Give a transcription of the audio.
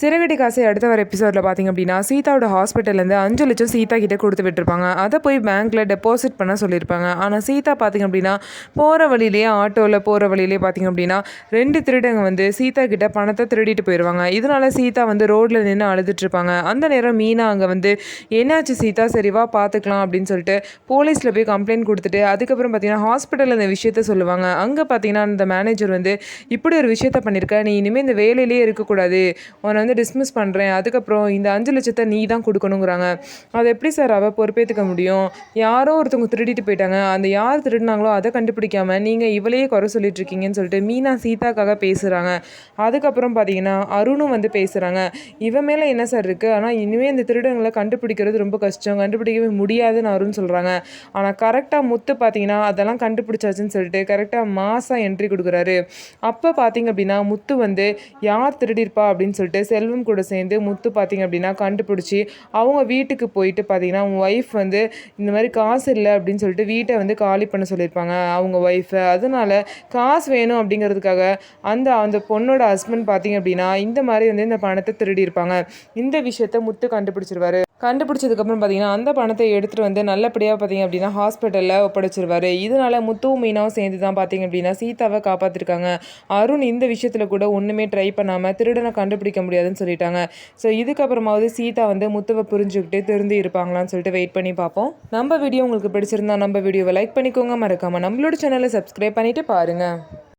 சிறகடி காசை அடுத்த வர எபிசோடில் பார்த்திங்க அப்படின்னா சீதாவோட ஹாஸ்பிட்டல்லேருந்து 5 லட்சம் சீதா கிட்டே கொடுத்து விட்டுருப்பாங்க. அதை போய் பேங்க்கில் டெபாசிட் பண்ண சொல்லியிருப்பாங்க. ஆனால் சீதா பார்த்திங்க அப்படின்னா போகிற வழியிலேயே ஆட்டோவில் போகிற வழியிலே பார்த்திங்க அப்படின்னா 2 திருடங்க வந்து சீதா கிட்ட பணத்தை திருடிட்டு போயிடுவாங்க. இதனால் சீதா வந்து ரோட்டில் நின்று அழுதுட்ருப்பாங்க. அந்த நேரம் மீனா அங்கே வந்து என்னாச்சு சீதா, சரிவா பார்த்துக்கலாம் அப்படின்னு சொல்லிட்டு போலீஸில் போய் கம்ப்ளைண்ட் கொடுத்துட்டு அதுக்கப்புறம் பார்த்திங்கன்னா ஹாஸ்பிட்டலில் இந்த விஷயத்த சொல்லுவாங்க. அங்கே பார்த்திங்கன்னா அந்த மேனேஜர் வந்து இப்படி ஒரு விஷயத்த பண்ணியிருக்க, நீ இனிமேல் இந்த வேலையிலே இருக்கக்கூடாது, உன்னை வந்து டிஸ்மிஸ் பண்ணுறேன், அதுக்கப்புறம் இந்த 5 லட்சத்தை நீ தான் கொடுக்கணுங்கிறாங்க. அதை எப்படி சார் அவள் பொறுப்பேற்றுக்க முடியும்? யாரோ ஒருத்தவங்க திருடிட்டு போயிட்டாங்க, அந்த யார் திருடினாங்களோ அதை கண்டுபிடிக்காமல் நீங்கள் இவளையே குறை சொல்லிட்டு இருக்கீங்கன்னு சொல்லிட்டு மீனா சீதாக்காக பேசுகிறாங்க. அதுக்கப்புறம் பார்த்தீங்கன்னா அருணும் வந்து பேசுகிறாங்க. இவன் மேலே என்ன சார் இருக்குது, ஆனால் இனிமேல் இந்த திருடங்களை கண்டுபிடிக்கிறது ரொம்ப கஷ்டம், கண்டுபிடிக்கவே முடியாதுன்னு அருண் சொல்கிறாங்க. ஆனால் கரெக்டாக முத்து பார்த்தீங்கன்னா அதெல்லாம் கண்டுபிடிச்சாச்சுன்னு சொல்லிட்டு கரெக்டாக மாதம் என்ட்ரி கொடுக்குறாரு. அப்போ பார்த்தீங்க அப்படின்னா முத்து வந்து யார் திருடிருப்பா அப்படின்னு சொல்லிட்டு செல்வம் கூட சேர்ந்து முத்து பார்த்திங்க அப்படின்னா கண்டுபிடிச்சி அவங்க வீட்டுக்கு போயிட்டு பார்த்திங்கன்னா அவங்க ஒய்ஃப் வந்து இந்த மாதிரி காசு இல்லை அப்படின்னு சொல்லிட்டு வீட்டை வந்து காலி பண்ண சொல்லியிருப்பாங்க அவங்க ஒய்ஃபை. அதனால காசு வேணும் அப்படிங்கிறதுக்காக அந்த அந்த பொண்ணோட ஹஸ்பண்ட் பார்த்திங்க அப்படின்னா இந்த மாதிரி வந்து இந்த பணத்தை திருடியிருப்பாங்க. இந்த விஷயத்த முத்து கண்டுபிடிச்சிருவாரு. கண்டுபிடிச்சதுக்கப்புறம் பார்த்திங்கன்னா அந்த பணத்தை எடுத்துகிட்டு வந்து நல்லபடியாக பார்த்திங்க அப்படின்னா ஹாஸ்பிட்டலில் ஒப்படைச்சிருவார். இதனால் முத்துவும் மீனாவும் சேர்ந்து தான் பார்த்திங்க அப்படின்னா சீதாவை காப்பாற்றிருக்காங்க. அருண் இந்த விஷயத்தில் கூட ஒன்றுமே ட்ரை பண்ணாமல் திருடனை கண்டுபிடிக்க முடியாதுன்னு சொல்லிட்டாங்க. ஸோ இதுக்கப்புறமாவது சீதா வந்து முத்துவை புரிஞ்சுக்கிட்டு திருந்தி இருப்பாங்களான்னு சொல்லிட்டு வெயிட் பண்ணி பார்ப்போம். நம்ம வீடியோ உங்களுக்கு பிடிச்சிருந்தா நம்ம வீடியோவை லைக் பண்ணிக்கோங்க, மறக்காமல் நம்மளோட சேனலை சப்ஸ்கிரைப் பண்ணிவிட்டு பாருங்கள்.